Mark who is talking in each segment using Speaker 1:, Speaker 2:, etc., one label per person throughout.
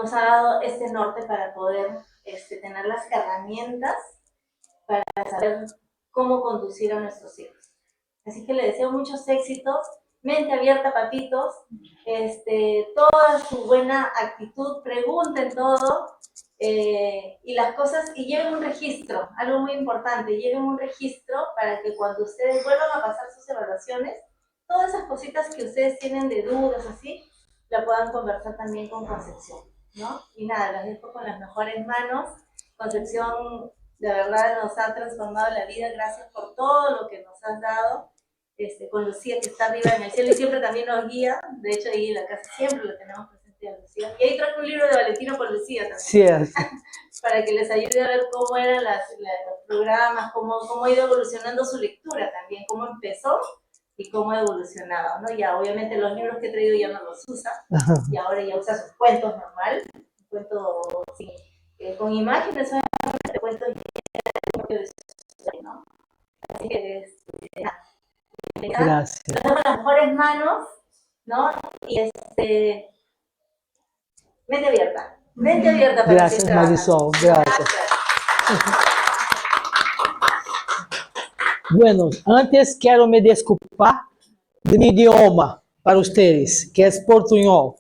Speaker 1: nos ha dado este norte para poder tener las herramientas para saber cómo conducir a nuestros hijos. Así que le deseo muchos éxitos, mente abierta, papitos, toda su buena actitud, pregunten todo, y las cosas, y lleven un registro, algo muy importante, lleven un registro para que cuando ustedes vuelvan a pasar sus evaluaciones, todas esas cositas que ustedes tienen de dudas, así, la puedan conversar también con Concepción, ¿no? Y nada, las dejo con las mejores manos. Concepción, de verdad nos ha transformado la vida, gracias por todo lo que nos has dado, con Lucía que está arriba en el cielo y siempre también nos guía, de hecho ahí en la casa siempre lo tenemos presente a Lucía, y ahí trajo un libro de Valentino por Lucía también,
Speaker 2: Sí, es.
Speaker 1: para que les ayude a ver cómo eran los programas, cómo ha ido evolucionando su lectura también, cómo empezó y cómo ha evolucionado, ¿no? Ya obviamente los libros que he traído ya no los usa, y ahora ya usa sus cuentos normal, cuentos sí, con imágenes, solamente cuentos, ¿no? Así que
Speaker 2: gracias.
Speaker 1: Estamos en las mejores manos, ¿no? Y mente abierta para
Speaker 2: gracias, Marisol, gracias. Bueno, antes quiero me desculpar de mi idioma para ustedes, que es portuñol.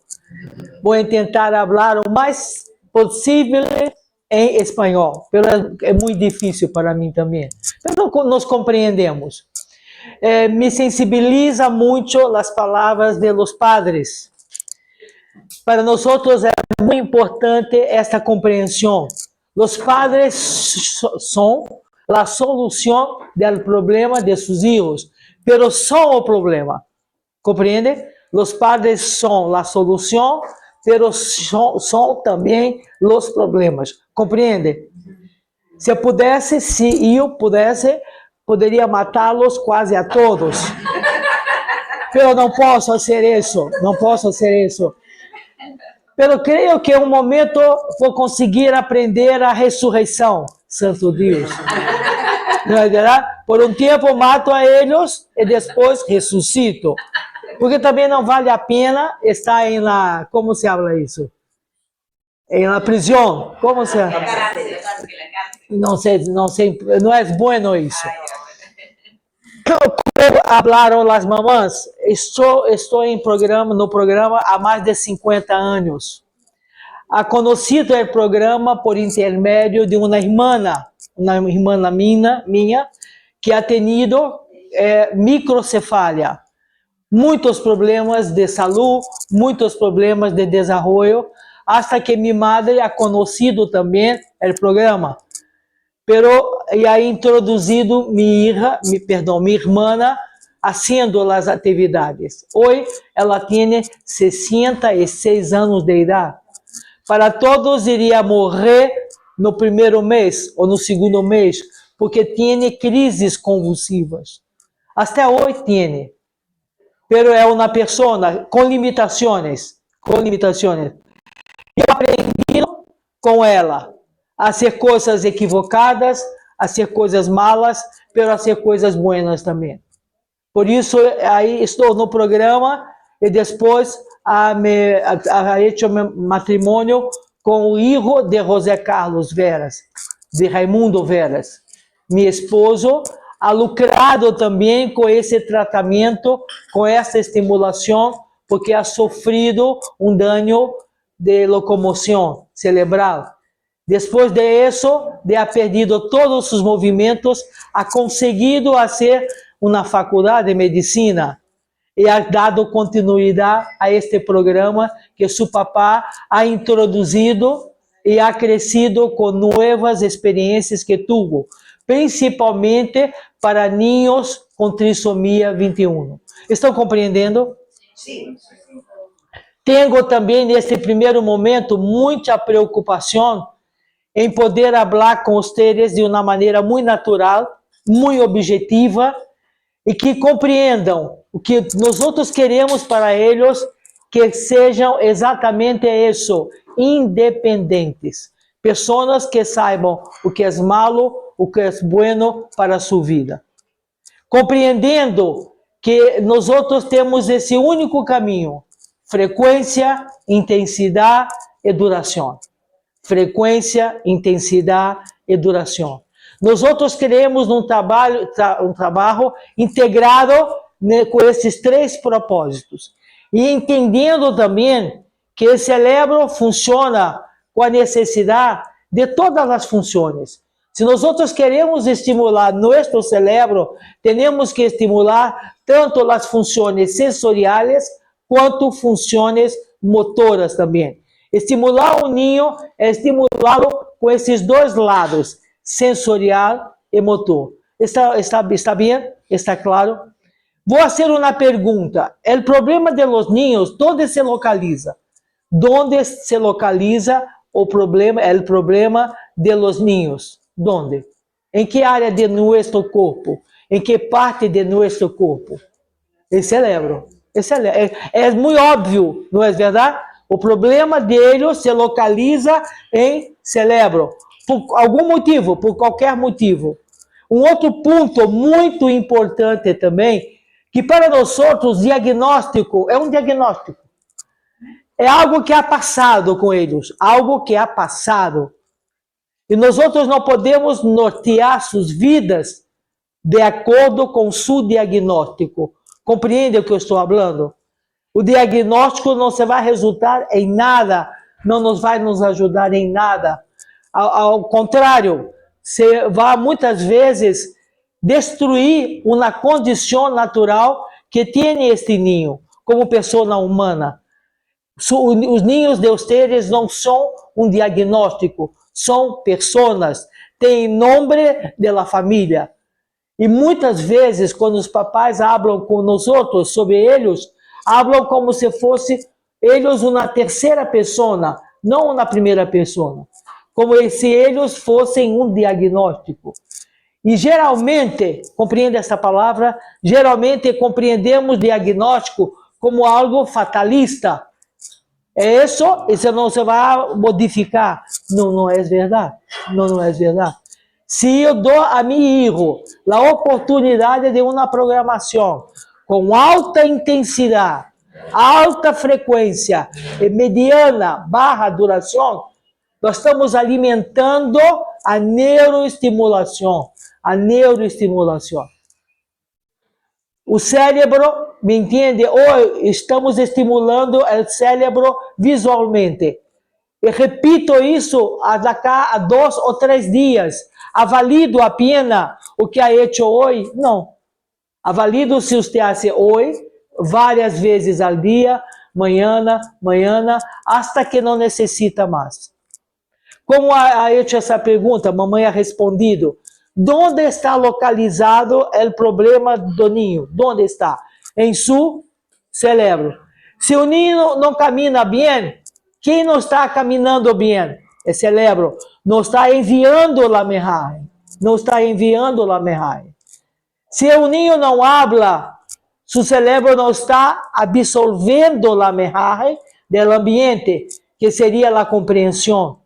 Speaker 2: Voy a intentar hablar lo más posible en español, pero es muy difícil para mí también. Pero nos compreendemos. Me sensibiliza mucho las palabras de los padres. Para nosotros es muy importante esta comprensión. Los padres son la solución del problema de sus hijos, pero son el problema. ¿Comprende? Los padres son la solución, pero son también los problemas. ¿Comprende? Se eu pudesse, poderia matá-los quase a todos. Pero não posso fazer isso, não posso fazer isso. Pero creio que um momento vou conseguir aprender a ressurreição, Santo Deus. Não é verdade? Por um tempo mato a eles e depois ressuscito. Porque também não vale a pena estar em la... Como se habla isso? Em la prisão. Como se habla? Não sei, não é bueno isso. Como hablaram as mamãs, estou no programa há mais de 50 anos. Ha conhecido o programa por intermédio de uma irmã minha, que ha tenido microcefalia, muitos problemas de saúde, muitos problemas de desenvolvimento, hasta que minha madre ha conhecido também o programa. Pero ha introduzido minha irmã haciendo as atividades. Hoje ela tem 66 anos de idade. Para todos iria morrer no primeiro mês ou no segundo mês, porque tem crises convulsivas. Até hoje tem. Pero é uma pessoa com limitações. Eu aprendi com ela a ser coisas equivocadas, a ser coisas malas, pero a ser coisas buenas também. Por isso, aí estou no programa e depois ha hecho matrimônio com o filho de José Carlos Veras, de Raimundo Veras. Meu esposo ha lucrado também com esse tratamento, com essa estimulação, porque ha sofrido um dano de locomoção cerebral. Depois de isso, de ha perdido todos os movimentos, ha conseguido fazer uma faculdade de medicina e ha dado continuidade a este programa que seu papá ha introduzido e ha crescido com novas experiências que tuvo, principalmente para niños com trissomia 21. Estão compreendendo?
Speaker 1: Sim.
Speaker 2: Tenho também, nesse primeiro momento, muita preocupação em poder falar com vocês de uma maneira muito natural, muito objetiva, e que compreendam o que nós outros queremos para eles, que sejam exatamente isso, independentes. Pessoas que saibam o que é malo, o que é bueno para a sua vida. Compreendendo que nós outros temos esse único caminho, frequência, intensidade e duração. Frequência, intensidade e duração. Nós outros queremos um trabalho integrado, né, com esses três propósitos. E entendendo também que o cérebro funciona com a necessidade de todas as funções. Se nós outros queremos estimular nosso cérebro, temos que estimular tanto as funções sensoriais quanto funções motoras também. Estimular o ninho é estimulá-lo com esses dois lados, sensorial e motor. Está bem? Está claro? Vou fazer uma pergunta. O problema de los niños, onde se localiza? Onde se localiza o problema de los niños? ¿Dónde? ¿En qué área de nuestro cuerpo? ¿En qué parte de nuestro cuerpo? El cerebro. Es muy obvio, ¿no es verdad? O problema de ellos se localiza en cerebro. Por algum motivo, por qualquer motivo. Um outro ponto muito importante também, que para nós outros, diagnóstico é um diagnóstico. É algo que ha passado com eles, algo que ha passado. E nós outros não podemos nortear suas vidas de acordo com seu diagnóstico. Compreende o que eu estou falando? O diagnóstico não se vai resultar em nada, não nos vai nos ajudar em nada. Ao contrário, se vai muitas vezes destruir uma condição natural que tem este ninho, como pessoa humana. Os ninhos de vocês não são um diagnóstico, são pessoas, têm nome da família. E muitas vezes, quando os papais falam com nós outros sobre eles, falam como se fosse eles uma terceira pessoa, não uma primeira pessoa. Como se eles fossem um diagnóstico. E geralmente, compreende essa palavra? Geralmente compreendemos diagnóstico como algo fatalista. É isso, isso não se vai modificar. Não é verdade. Não é verdade. Se eu dou a meu filho a oportunidade de uma programação com alta intensidade, alta frequência e mediana / duração, nós estamos alimentando a neuroestimulação. A neuroestimulação. O cérebro, me entende? Hoje estamos estimulando o cérebro visualmente. E repito isso a 2 ou 3 dias. Ha valido a pena o que ha hecho hoje? Não. Ha valido se você faz hoje, várias vezes ao dia, manhã, hasta que não necessita mais. Como ha hecho essa pergunta, mamãe ha respondido. Onde está localizado o problema do ninho? Onde está? Em seu cérebro. Se o ninho não camina bem, quem não está caminhando bem? O cérebro. Não está enviando a mensagem. Não está enviando a mensagem. Se o ninho não habla, seu cérebro não está absorvendo a mensagem do ambiente, que seria a compreensão.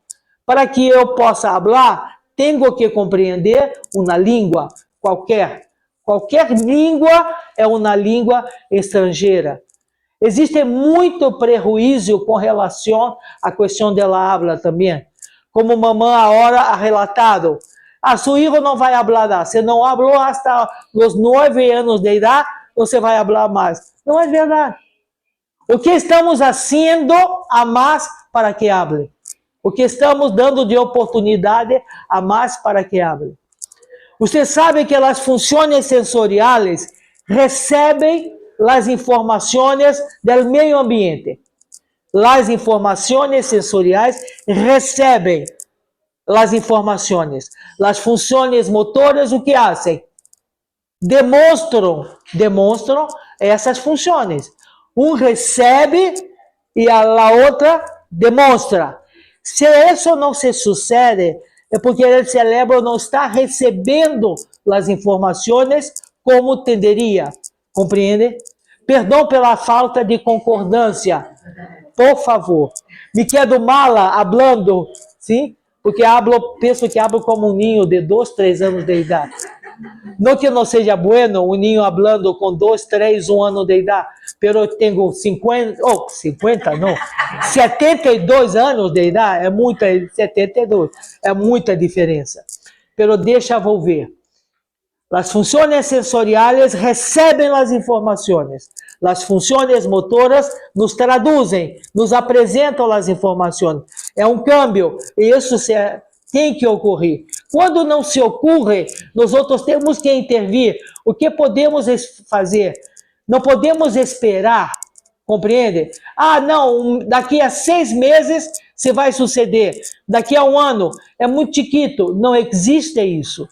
Speaker 2: Para que eu possa falar, tenho que compreender uma língua qualquer. Qualquer língua é uma língua estrangeira. Existe muito prejuízo com relação à questão da habla também. Como mamãe agora ha relatado, seu filho não vai falar, se não falou hasta os 9 anos de idade, você vai falar mais. Não é verdade. O que estamos fazendo a mais para que hable? O que estamos dando de oportunidade a mais para que hable? Você sabe que as funções sensoriais recebem as informações do meio ambiente. As informações sensoriais recebem as informações. As funções motoras, o que fazem? Demonstram essas funções. Um recebe e a outra demonstra. Se isso não se sucede, é porque o cérebro não está recebendo as informações como tenderia. Compreende? Perdão pela falta de concordância. Por favor. Me quedo mala hablando, sim? Porque penso que hablo como um ninho de 2, 3 anos de idade. Não que não seja bueno um ninho hablando com 2, 3, 1 ano de idade, pero eu tenho 50 não, 72 anos de idade, 72, é muita diferença. Pero deixa eu ver. As funções sensoriais recebem as informações. As funções motoras nos traduzem, nos apresentam as informações. É um câmbio, e isso tem que ocorrer. Quando não se ocorre, nós outros temos que intervir. O que podemos fazer? Não podemos esperar, compreende? Ah, não, daqui a 6 meses se vai suceder. Daqui a 1 ano, é muito chiquito. Não existe isso.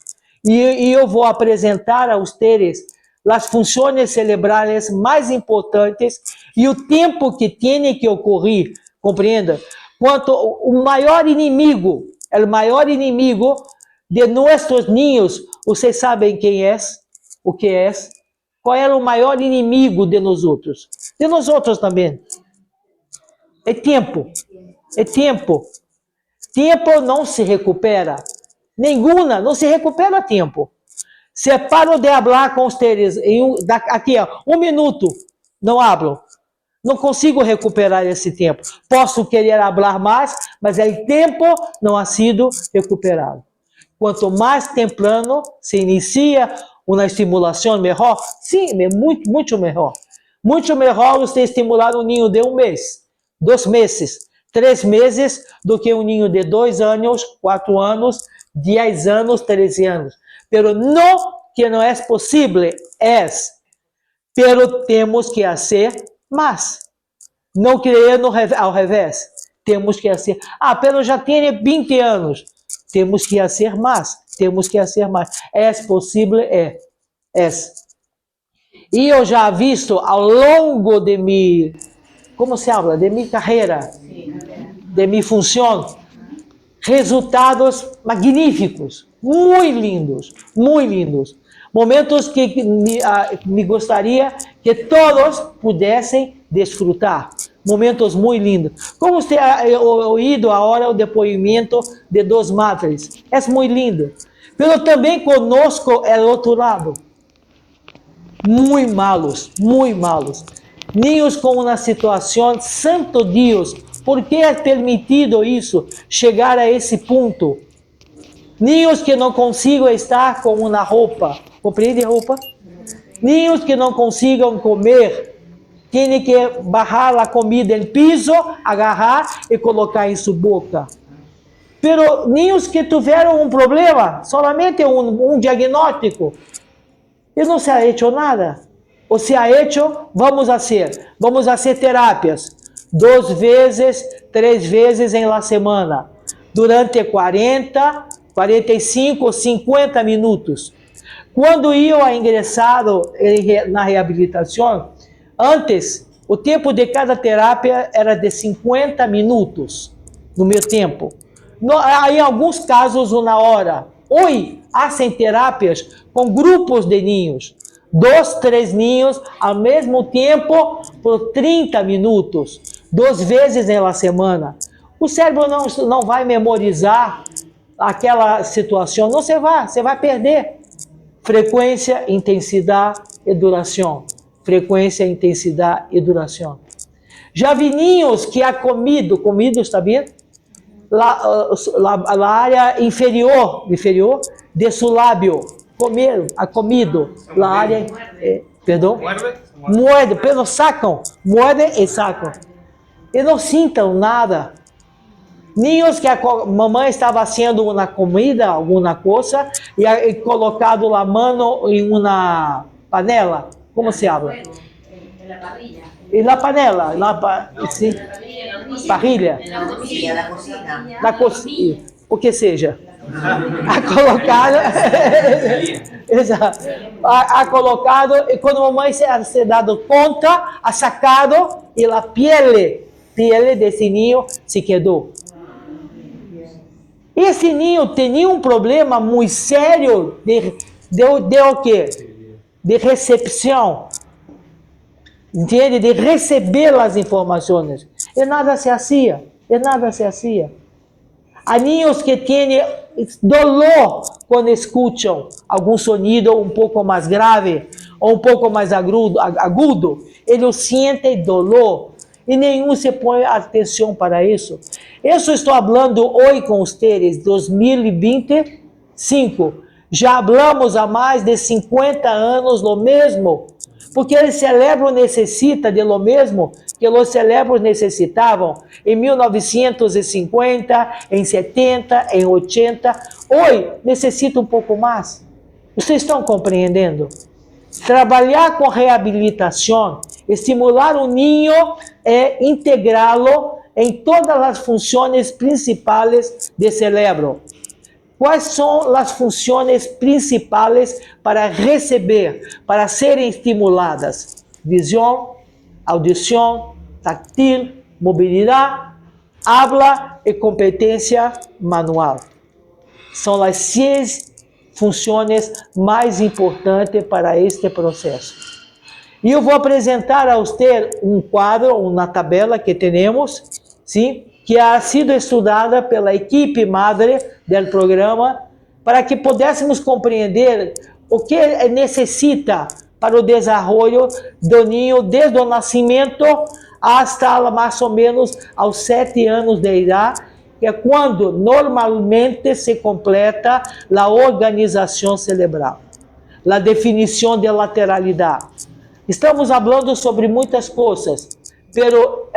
Speaker 2: E eu vou apresentar a vocês as funções cerebrais mais importantes e o tempo que tem que ocorrer, compreenda? Quanto o maior inimigo de nossos ninhos, vocês sabem quem é? O que é? Qual é o maior inimigo de nós outros? De nós outros também. É tempo. É tempo. Tempo não se recupera. Nenhuma, não se recupera a tempo. Se paro de falar com vocês, aqui, 1 minuto, não hablo. Não consigo recuperar esse tempo. Posso querer falar mais, mas o tempo não ha sido recuperado. Quanto mais temprano se inicia uma estimulação melhor, sim, é muito melhor. Muito melhor você estimular um ninho de 1 mês, 2 meses, 3 meses, do que um ninho de 2 anos, 4 anos, 10 anos, 13 anos. Pero não que não é possível, pero temos que fazer mais. Não querendo ao revés. Temos que fazer. Ah, pero já tenho 20 anos. Temos que fazer mais. Temos que fazer mais. É possível? É. E eu já visto ao longo de minha, como se fala? De minha carreira, de minha função, resultados magníficos, muito lindos. Momentos que me gostaria que todos pudessem desfrutar. Momentos muito lindos. Como você ha ouvido agora o depoimento de 2 madres? É muito lindo. Mas também conosco é o outro lado. Muito malos. Ninhos com uma situação, santo Deus, por que é permitido isso, chegar a esse ponto? Ninhos que não consigam estar com uma roupa, compreende roupa? Ninhos que não consigam comer, tem que barrar a comida no piso, agarrar e colocar em sua boca. Pero ninhos que tiveram um problema, solamente um diagnóstico, e não se ha hecho nada. Ou se ha hecho, vamos fazer terapias 2 vezes, 3 vezes em la semana, durante 40, 45, 50 minutos. Quando eu ingressado na reabilitação, antes, o tempo de cada terapia era de 50 minutos, no meu tempo. Em alguns casos, 1 hora. Hoje, fazem terapias com grupos de ninhos. 2, 3 ninhos ao mesmo tempo por 30 minutos. 2 vezes na semana. O cérebro não vai memorizar aquela situação. Não, você vai perder. Frequência, intensidade e duração. Frequência, intensidade e duração. Já vi ninhos que há comido, está bem? La área inferior de seu lábio, comido, la área, perdão? Muerde, pero sacam, muerde e sacam. E não sintam nada. Ninhos que a mamãe estava fazendo uma comida, alguma coisa, e colocado a mão em uma panela, como se habla? E na panela, sim. Parrilha. Na cozinha. O que seja. Colocado, e quando a mamãe se dado conta, ha sacado, e a pele desse ninho se quedou. Esse ninho tinha um problema muito sério de o quê? De recepção. Entende? De receber as informações. E nada se fazia. Há ninhos que têm dolor quando escutam algum sonido um pouco mais grave ou um pouco mais agudo, eles sentem dolor e nenhum se põe atenção para isso. Isso estou falando hoje com vocês, 2025. Já falamos há mais de 50 anos lo mesmo, porque o cérebro necessita de lo mesmo que os cérebros necessitavam em 1950, em 70, em 80. Hoje necessita um pouco mais. Vocês estão compreendendo? Trabalhar com reabilitação, estimular o ninho é integrá-lo em todas as funções principais do cérebro. Quais são as funções principais para receber, para serem estimuladas? Visão, audição, tátil, mobilidade, habla e competência manual. São as 6 funções mais importantes para este processo. E eu vou apresentar a você um quadro, uma tabela que temos, sim, que ha sido estudada pela equipe madre do programa, para que pudéssemos compreender o que necessita para o desenvolvimento do ninho desde o nascimento hasta mais ou menos aos 7 anos de idade, que é quando normalmente se completa a organização cerebral, a definição de lateralidade. Estamos falando sobre muitas coisas, pero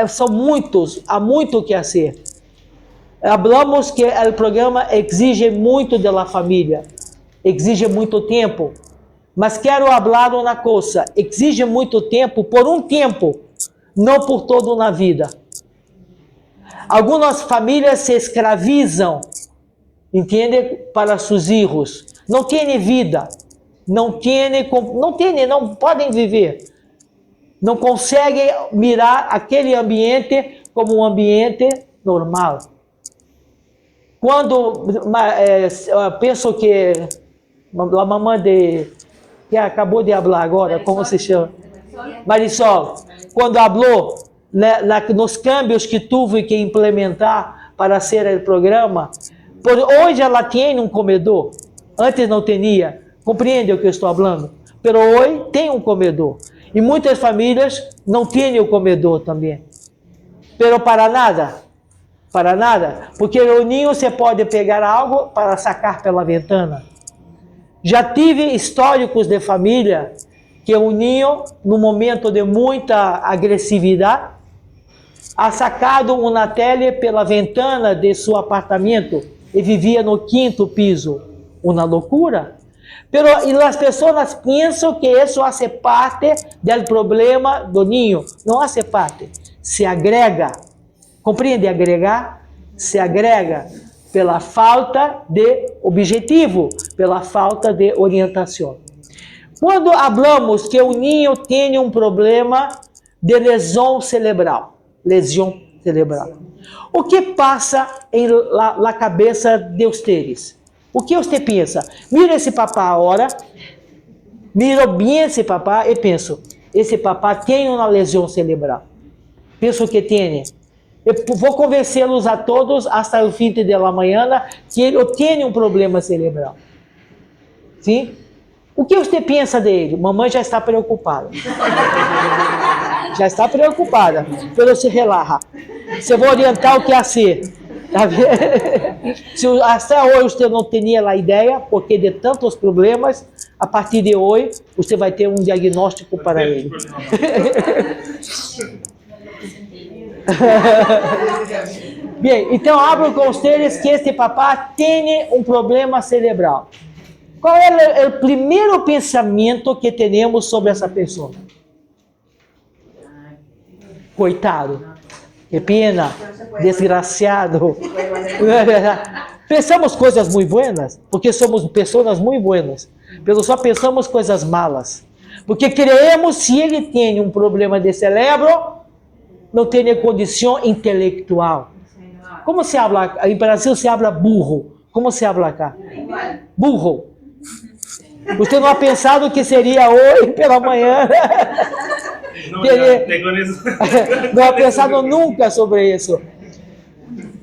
Speaker 2: há muito que fazer. Hablamos que o programa exige muito da família, exige muito tempo, mas quero falar uma coisa, exige muito tempo por um tempo, não por toda uma vida. Algumas famílias se escravizam, entende, para seus filhos. Não têm vida, não podem viver. Não conseguem mirar aquele ambiente como um ambiente normal. Quando penso que a mamãe que acabou de falar agora, como se chama? Marisol, quando falou nos cambios que tive que implementar para ser o programa, hoje ela tem um comedor, antes não tinha. Compreende o que eu estou falando? Pero hoje tem um comedor. E muitas famílias não têm o comedor também. Pero para nada, porque o ninho você pode pegar algo para sacar pela ventana. Já tive históricos de família que o ninho, no momento de muita agressividade, ha sacado uma tele pela ventana de seu apartamento e vivia no 5º piso. Uma loucura. Pero as pessoas pensam que isso faz parte do problema do ninho. Não faz parte. Se agrega. Compreende agregar? Se agrega pela falta de objetivo, pela falta de orientação. Quando falamos que o ninho tem um problema de lesão cerebral, o que passa na cabeça de vocês? O que você pensa? Mira esse papá agora, miro bem esse papá e penso, esse papá tem uma lesão cerebral. Penso que tem. Eu vou convencê-los a todos, até o fim da manhã, que ele tem um problema cerebral. Sim? O que você pensa dele? Mamãe já está preocupada. Já está preocupada. Pero se relaxa. Você vai orientar o que fazer. Se até hoje você não tinha a ideia, porque de tantos problemas, a partir de hoje você vai ter um diagnóstico para ele. Bem, então abro com vocês que este papá tem um problema cerebral. Qual é o primeiro pensamento que temos sobre essa pessoa? Coitado. Que pena, desgraciado. Pensamos coisas muito buenas, porque somos pessoas muito buenas, mas só pensamos coisas malas. Porque creemos, se ele tem um problema de cérebro, não tem condição intelectual. Como se habla? Em Brasil se habla burro. Como se habla cá? Burro. Você não ha pensado que seria hoje pela manhã? Não ha pensado nunca sobre isso.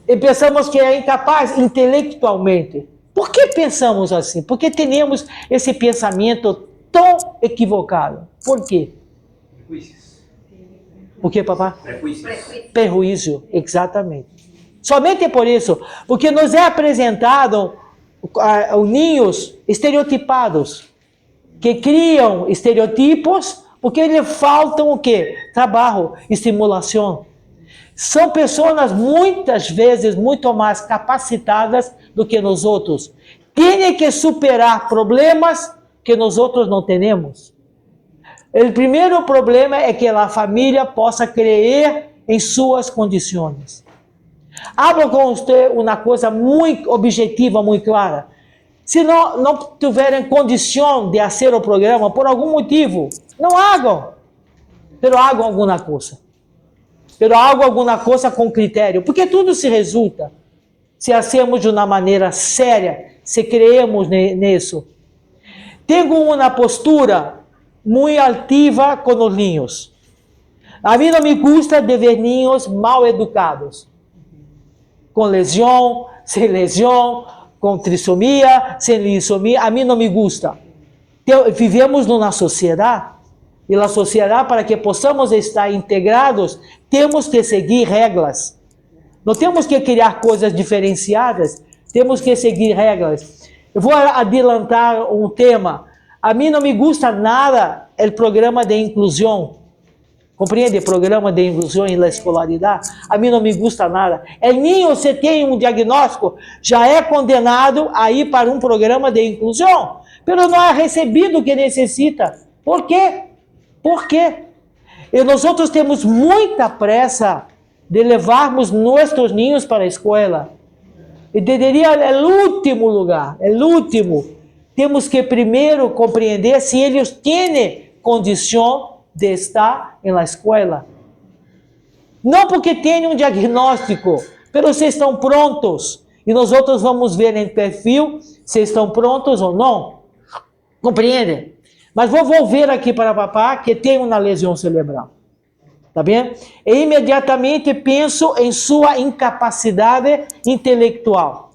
Speaker 2: E pensamos que é incapaz intelectualmente. Por que pensamos assim? Por que temos esse pensamento tão equivocado? Por quê?
Speaker 3: Prejuízos.
Speaker 2: Por quê, papá?
Speaker 3: Prejuízos.
Speaker 2: Perjuízo, exatamente. Somente por isso, porque nos é apresentado ninhos estereotipados, que criam estereotipos, porque lhe faltam o quê? Trabalho, estimulação. São pessoas muitas vezes muito mais capacitadas do que nós outros. Têm que superar problemas que nós outros não temos. O primeiro problema é que a família possa crer em suas condições. Hablo com você uma coisa muito objetiva, muito clara. Se não tiverem condição de fazer o programa, por algum motivo, não hagam. Pero hagam alguma coisa. Pero hagam alguma coisa com critério. Porque tudo se resulta se hacemos de uma maneira séria, se creemos nisso. Tenho uma postura muito altiva com os niños. A mim não me gusta de ver niños mal educados. Com lesão, sem lesão, com trissomia, sem lissomia, a mim não me gusta. Vivemos numa sociedade, e a sociedade, para que possamos estar integrados, temos que seguir regras. Não temos que criar coisas diferenciadas, temos que seguir regras. Eu vou adiantar um tema. A mim não me gusta nada o programa de inclusão. Compreende? O programa de inclusão na escolaridade. A mim não me gusta nada. O ninho, se tem um diagnóstico, já é condenado a ir para um programa de inclusão, mas não é recebido o que necessita. Por quê? Por quê? E nós outros temos muita pressa de levarmos nossos ninhos para a escola. E deveria, o último lugar, o último, temos que primeiro compreender se eles têm condição de estar na escola. Não porque têm um diagnóstico, mas se estão prontos. E nós outros vamos ver em perfil se estão prontos ou não. Compreende? Mas vou volver aqui para papá que tem uma lesão cerebral. Tá bem? E imediatamente penso em sua incapacidade intelectual.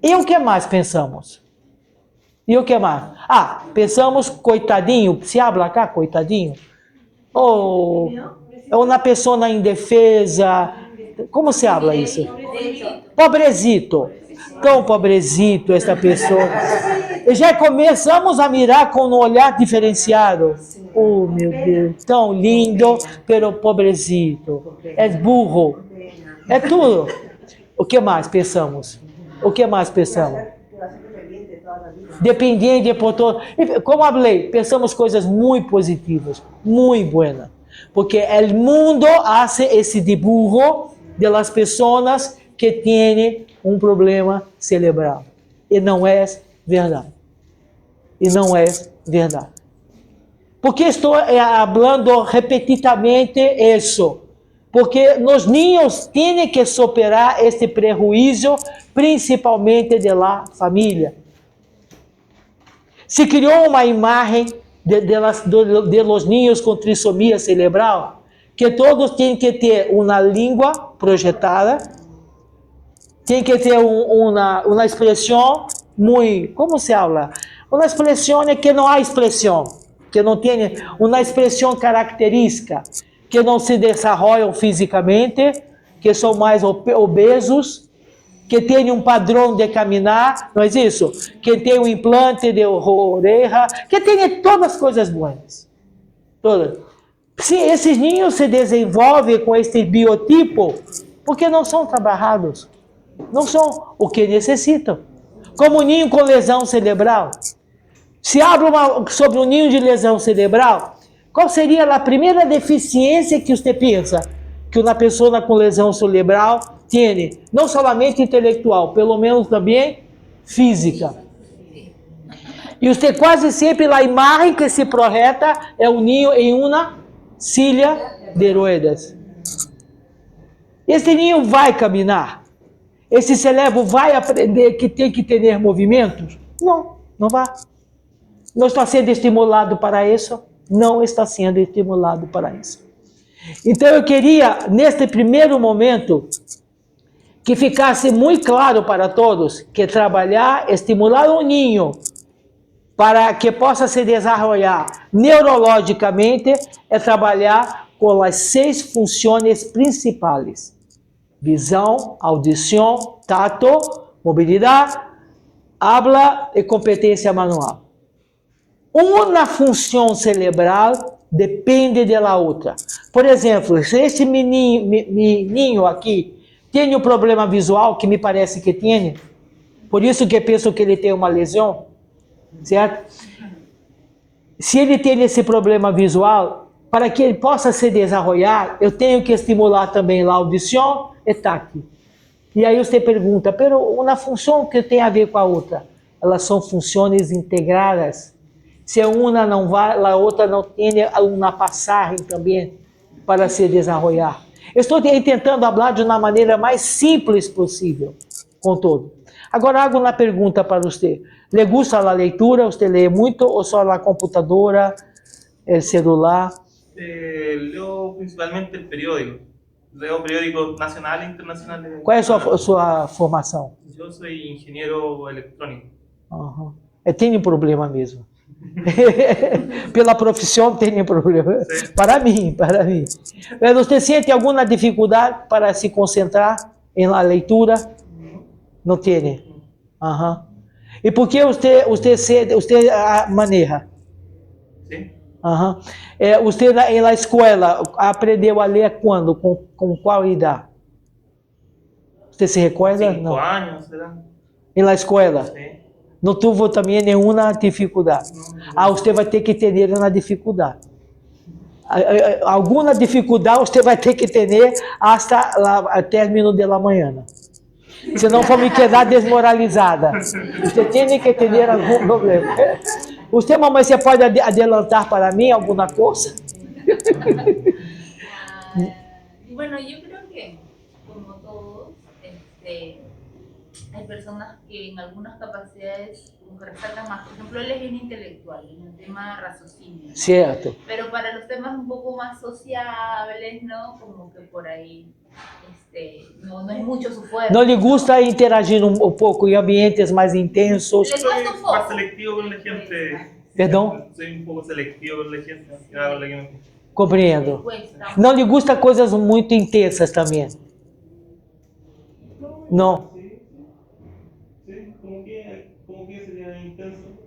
Speaker 2: E o que mais pensamos? E o que mais? Pensamos, coitadinho, se habla cá, coitadinho. Ou uma pessoa indefesa. Como se habla isso? Pobrezito. Tão pobrezito esta pessoa. E já começamos a mirar com um olhar diferenciado. Oh, meu Deus, tão lindo, pero pobrezito. É burro. É tudo. O que mais pensamos? O que mais pensamos? Dependente por todo. Como falei, pensamos coisas muito positivas, muito buenas. Porque o mundo faz esse dibujo de las pessoas que têm um problema cerebral. E não é verdade. E não é verdade. Por que estou falando repetidamente isso? Porque os niños têm que superar este prejuízo, principalmente da família. Se criou uma imagem de los niños com trissomia cerebral, que todos têm que ter uma língua projetada, tem que ter uma expressão muito, como se habla? Uma expressão que não há expressão, que não tem uma expressão característica, que não se desenvolvem fisicamente, que são mais obesos, que tem um padrão de caminhar, não é isso? Que tem um implante de orelha, que tem todas as coisas boas. Todas. Se esses ninhos se desenvolvem com este biotipo, porque não são trabalhados, não são o que necessitam. Como um ninho com lesão cerebral. Se abre sobre um ninho de lesão cerebral, qual seria a primeira deficiência que você pensa que uma pessoa com lesão cerebral tem? Não somente intelectual, pelo menos também física. E você quase sempre, a imagem que se projeta é um ninho em uma silla de ruedas. Esse ninho vai caminhar? Esse cérebro vai aprender que tem que ter movimentos? Não, não vai. Não está sendo estimulado para isso? Não está sendo estimulado para isso. Então eu queria, neste primeiro momento, que ficasse muito claro para todos que trabalhar, estimular um ninho para que possa se desenvolver neurologicamente é trabalhar com as 6 funções principais: visão, audição, tato, mobilidade, habla e competência manual. Uma função cerebral depende da outra. Por exemplo, se esse menino aqui tem um problema visual, que me parece que tem, por isso que penso que ele tem uma lesão, certo? Se ele tem esse problema visual, para que ele possa se desenvolver, eu tenho que estimular também a audição e tátil. E aí você pergunta, pero uma função que tem a ver com a outra? Elas são funções integradas. Se uma não vai, a outra não tem uma passagem também para se desenvolver. Eu estou tentando falar de uma maneira mais simples possível, com todo. Agora, hago uma pergunta para você. Le gusta a leitura? Você lê muito ou só a computadora, o celular?
Speaker 3: Leo principalmente el periódico. Leo periódicos nacionales e internacionales.
Speaker 2: Qual é a sua formação?
Speaker 3: Yo soy ingeniero electrónico.
Speaker 2: Uhum. Tem um problema mesmo. Pela profissão tem problema.
Speaker 3: Sim.
Speaker 2: Para mim. Mas você sente alguma dificuldade para se concentrar em la leitura? Não tem. Uhum. E por que você maneja?
Speaker 3: ¿Sí?
Speaker 2: Uhum. Você na escola aprendeu a ler quando? Com qual idade? Você se recorda?
Speaker 3: 5
Speaker 2: Não.
Speaker 3: años, ¿será?
Speaker 2: Em la escola?
Speaker 3: Sí.
Speaker 2: Não teve também nenhuma dificuldade. Você vai ter que ter uma dificuldade. Alguma dificuldade você vai ter que ter até o término da manhã. Senão vai me quedar desmoralizada. Você tem que ter algum problema. Você, mamãe, você pode adelantar para mim alguma coisa?
Speaker 4: Bueno, yo creo que, como todos, hay personas que en algunas capacidades como que resaltan más. Por ejemplo, él es bien intelectual en el tema de raciocinio, ¿no?
Speaker 2: Certo.
Speaker 4: Pero para los temas un poco más sociables, ¿no? Como que por ahí no es mucho su fuerte.
Speaker 2: Não lhe gusta interagir um pouco em ambientes mais intensos?
Speaker 4: Le cuesta un
Speaker 3: Soy
Speaker 4: poco.
Speaker 3: más selectivo con la gente.
Speaker 2: Perdão?
Speaker 3: Soy un poco selectivo con la gente. Con la que me...
Speaker 2: Compreendo.
Speaker 4: Cuesta.
Speaker 2: Não lhe gusta coisas muito intensas também? Não.
Speaker 3: Sí, como que sería intenso.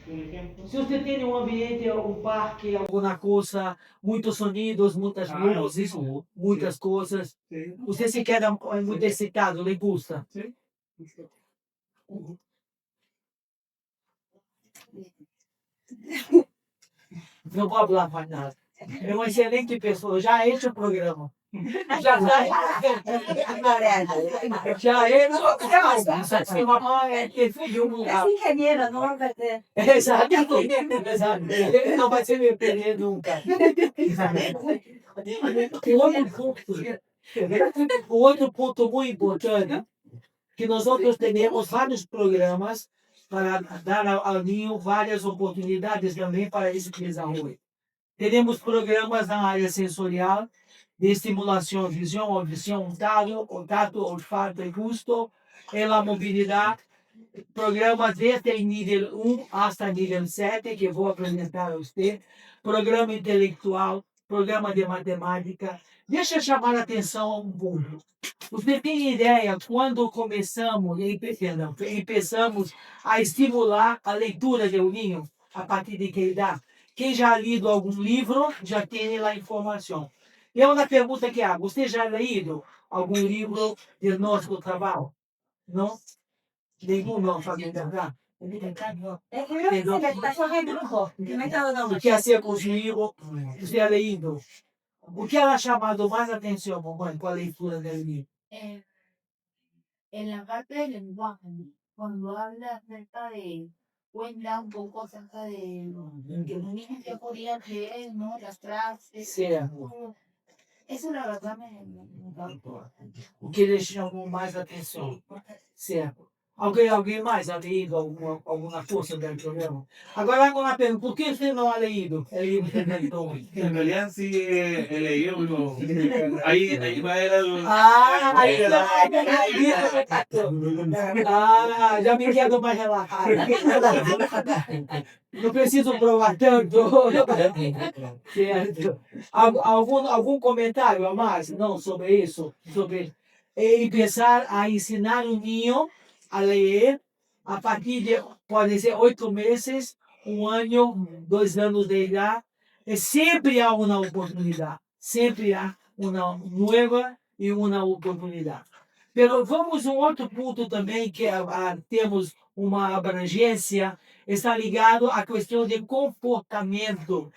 Speaker 3: Un ejemplo.
Speaker 2: Se você tem um ambiente, um parque, alguma coisa, muitos sonidos, muitas luzes, muitas coisas,
Speaker 3: Sí.
Speaker 2: você se queda muito excitado, lhe gusta?
Speaker 3: Sí.
Speaker 2: Não vou falar mais nada. É uma excelente pessoa, já enche o programa. Já enche. Mamãe, que filho.
Speaker 5: Es ingeniero, no va a perder.
Speaker 2: Exatamente. Ele não vai se me perder nunca. O outro ponto muito importante, que nós outros temos vários programas para dar ao ninho várias oportunidades também para esse desenvolvimento. Teremos programas na área sensorial, de estimulação, visão, audição, tato, olfato e gusto, e a mobilidade, programas desde nível 1 até nível 7, que vou apresentar a você, programa intelectual, programa de matemática. Deixa eu chamar a atenção a um ponto. Você tem ideia quando começamos a estimular a leitura de um ninho? A partir de que idade? Quem já ha lido algum livro já tem a informação. E uma pergunta que há: você já ha lido algum livro de nosso trabalho? Não? Nenhum não, família.
Speaker 5: Es que no se me está corriendo un poco, que me está dando
Speaker 2: O que você construiu, você ha leído? O que ela ha chamado mais atenção, mamãe, com a leitura do livro?
Speaker 4: En la parte del lenguaje, cuando habla acerca de, cuenta un poco acerca de que los niños que podían leer, ¿no? Las frases.
Speaker 2: Certo.
Speaker 4: Eso la verdad me encantó.
Speaker 2: O que lhe chamou mais atenção? Certo. Alguém mais ha leído alguma coisa do programa? Agora hago una pregunta, ¿por qué usted no ha leído el libro de Platón?
Speaker 3: En realidad sí he leído, pero ahí va el...
Speaker 2: Ah, aí ah, já me quedo mais relajado. Não preciso provar tanto. Certo. Algum comentário a mais? Não, sobre isso? Sobre empezar a ensinar um ninho a ler a partir de, pode ser 8 meses, 1 ano, 2 anos de idade. Sempre há uma oportunidade. Sempre há uma nova e uma oportunidade. Pero vamos a um outro ponto também que temos uma abrangência, está ligado à questão de comportamento.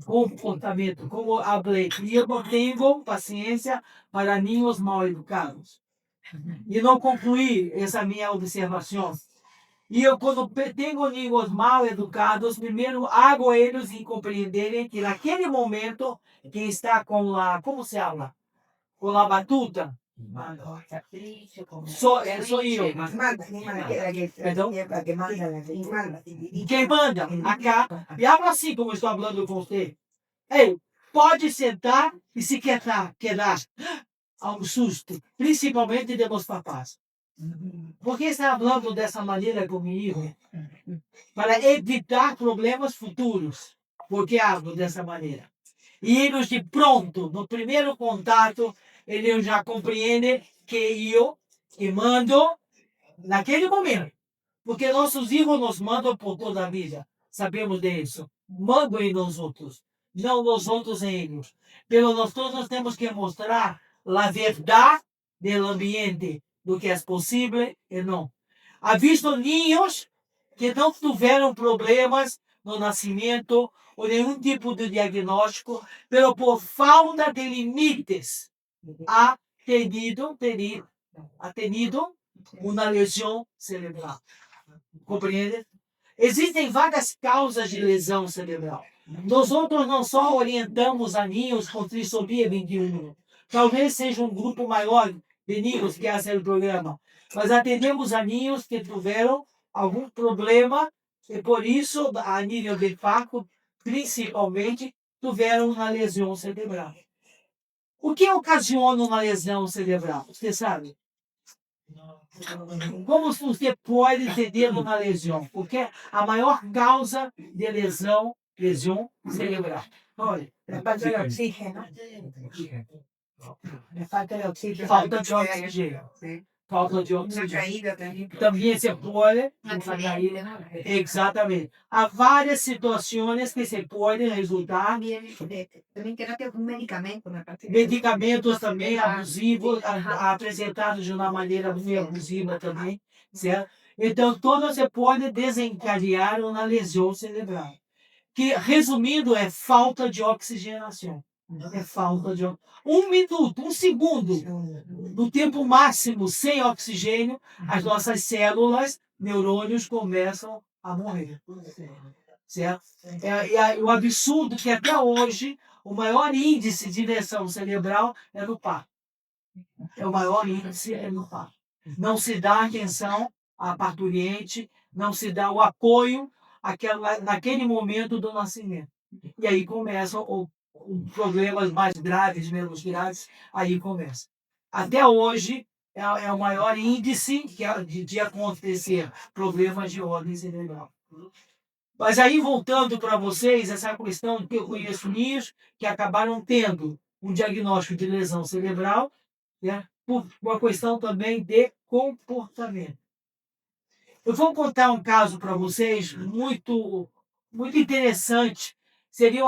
Speaker 2: Comportamento, como falei, eu não tenho paciência para ninhos mal educados. E não concluí essa minha observação. E eu, quando tenho ninhos mal educados, primeiro hago eles compreenderem que naquele momento que está com a, como se fala? Com a batuta, sou eu. Perdão? Quem manda? Acá. E habla assim como estou falando com você. Ei, pode sentar e se quedar a um susto, principalmente de los papás. Por que está falando dessa maneira comigo? Para evitar problemas futuros. Porque hablo dessa maneira. E eles de pronto, no primeiro contato, eles já compreendem que eu que mando naquele momento. Porque nossos filhos nos mandam por toda a vida. Sabemos disso. Mandam em nós outros. Não nós outros em eles. Pero nós todos temos que mostrar a verdade do ambiente, do que é possível e não. Há visto ninhos que não tiveram problemas no nascimento ou nenhum tipo de diagnóstico, pero por falta de limites, ha tenido uma lesão cerebral. Compreende? Existem várias causas de lesão cerebral. Nós outros não só orientamos a ninhos com trissomia 21, talvez seja um grupo maior de ninhos que fazem o programa, mas atendemos a ninhos que tiveram algum problema e por isso, a nível de fato, principalmente, tiveram uma lesão cerebral. O que ocasiona uma lesão cerebral? Você sabe? Como você pode entender uma lesão? Porque a maior causa de lesão cerebral. Olha,
Speaker 5: Falta de oxígeno. Falta de oxígeno.
Speaker 2: falta de oxigênio. Falta de
Speaker 5: Una
Speaker 2: oxigênio.
Speaker 5: caída también.
Speaker 2: Também se pode, exatamente. Há várias situações que se podem resultar
Speaker 5: También que no te un medicamento, me parece.
Speaker 2: medicamentos também abusivos, apresentados de uma maneira muito abusiva também, certo? Então, tudo se pode desencadear uma lesão cerebral, que, resumindo, é falta de oxigenação. É falta de 1 minuto, 1 segundo, no tempo máximo, sem oxigênio, as nossas células, neurônios, começam a morrer. Certo? O absurdo que até hoje o maior índice de lesão cerebral é no parto. O maior índice é no parto. Não se dá atenção à parturiente, não se dá o apoio naquele momento do nascimento. E aí começam problemas mais graves, menos graves, aí começa. Até hoje é o maior índice de acontecer problemas de ordem cerebral. Mas aí, voltando para vocês, essa questão que eu conheço ninhos que acabaram tendo um diagnóstico de lesão cerebral, né, por uma questão também de comportamento. Eu vou contar um caso para vocês muito, muito interessante. Seria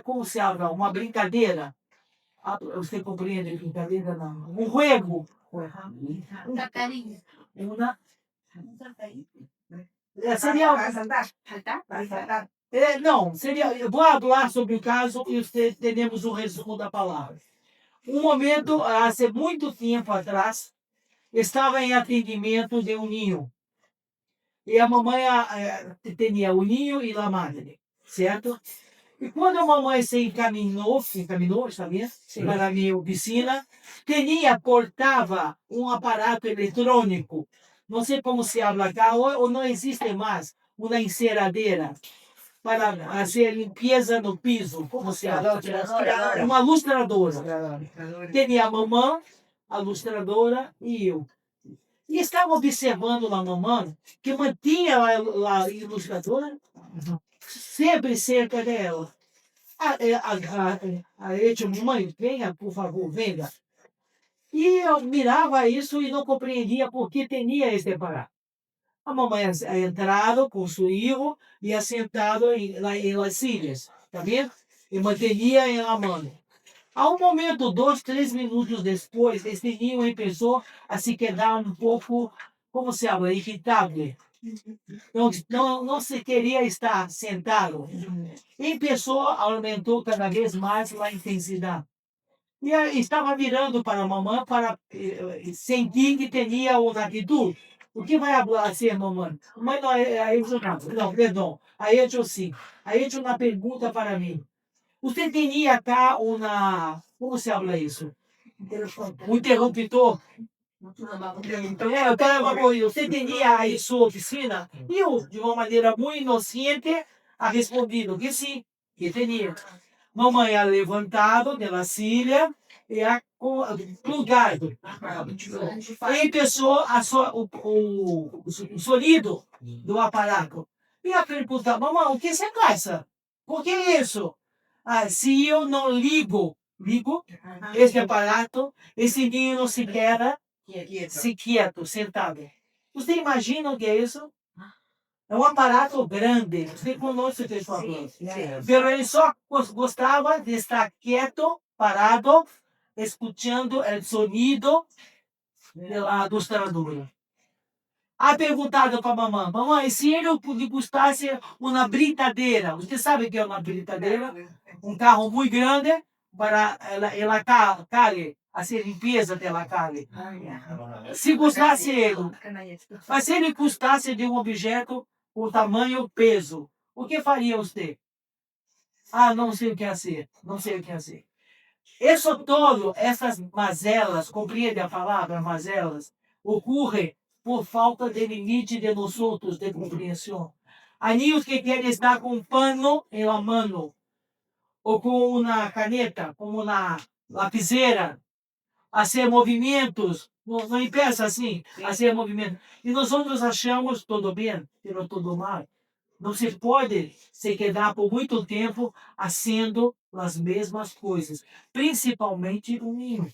Speaker 2: como se fala? Uma brincadeira. Você compreende brincadeira? Não. Um juego.
Speaker 4: Una cariño.
Speaker 2: Seria
Speaker 5: Para saltar. Para saltar.
Speaker 2: não, seria. Eu vou falar sobre o caso e teremos o resumo da palavra. Um momento, há muito tempo atrás, estava em atendimento de um ninho. E a mamãe tinha o ninho e a madre, certo? E quando a mamãe se encaminhou, está vendo? Para a minha oficina, portava um aparato eletrônico não sei como se habla acá, ou não existe mais uma enceradeira para fazer limpeza no piso, como se habla? Uma lustradora. Tinha a mamãe, a lustradora e eu. E estava observando a mamãe, que mantinha a ilustradora sempre cerca dela. Mamãe, venha, por favor, venha. E eu mirava isso e não compreendia por que tinha esse aparato. A mamãe entrava com seu filho e assentado em las silhas, tá vendo? E mantinha em la mão. A um momento, 2, 3 minutos depois, esse ninho começou a se quedar um pouco, como se chama, irritável. Não se queria estar sentado. E começou, aumentou cada vez mais a intensidade. E aí estava virando para a mamãe para sentir que tinha uma atitude. O que vai ser, mamãe? Mãe, não, perdão. Aí eu sim. Aí eu uma pergunta para mim. Você tinha acá uma. Como se habla isso? Um interruptor. Você tinha aí sua oficina? E eu, de uma maneira muito inocente, ha respondido que sim, que tinha. Mamãe ha levantado da silha e ha plugado. E começou o sonido do aparato. E a pergunta, mamãe, o que você gasta? Por que isso? Se eu não ligo esse aparato, esse ninho não se queda quieto, sentado. Você imagina o que é isso? É um aparato grande. Você conosco esse aparato. Mas ele só gostava de estar quieto, parado, escutando o sonido da lustradora. Ha perguntado para a mamãe, mamãe, se ele lhe gostasse uma britadeira, você sabe o que é uma britadeira? Um carro muito grande para ela cabe, fazer limpeza dela cabe. Se gostasse ele, mas se ele gostasse de um objeto com tamanho e peso, o que faria você? Não sei o que fazer, não sei o que fazer. Isso todo, essas mazelas, compreende a palavra mazelas, ocorrem por falta de limite de nós outros de compreensão. Há niños que querem estar com um pano em la mano, ou com uma caneta, com uma lapiseira, fazer movimentos, não impeça assim, fazer movimentos. E nós outros achamos tudo bem, mas tudo mal. Não se pode se quedar por muito tempo fazendo as mesmas coisas, principalmente o ninho.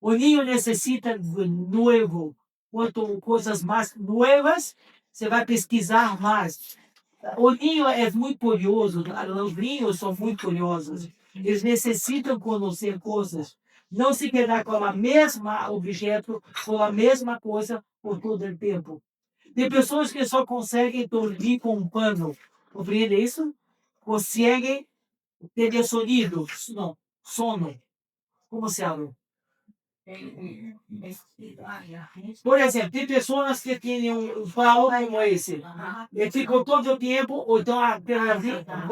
Speaker 2: O ninho necessita de novo. Quanto coisas mais novas, você vai pesquisar mais. O ninho é muito curioso, os ninhos são muito curiosos. Eles necessitam conhecer coisas. Não se quedar com a mesma objeto, com a mesma coisa por todo o tempo. Tem pessoas que só conseguem dormir com um pano. Compreende isso? Conseguem ter sonido. Não, sono. Como se chama? Por exemplo, tem pessoas que têm um pau como esse. E ficam todo o tempo, ou então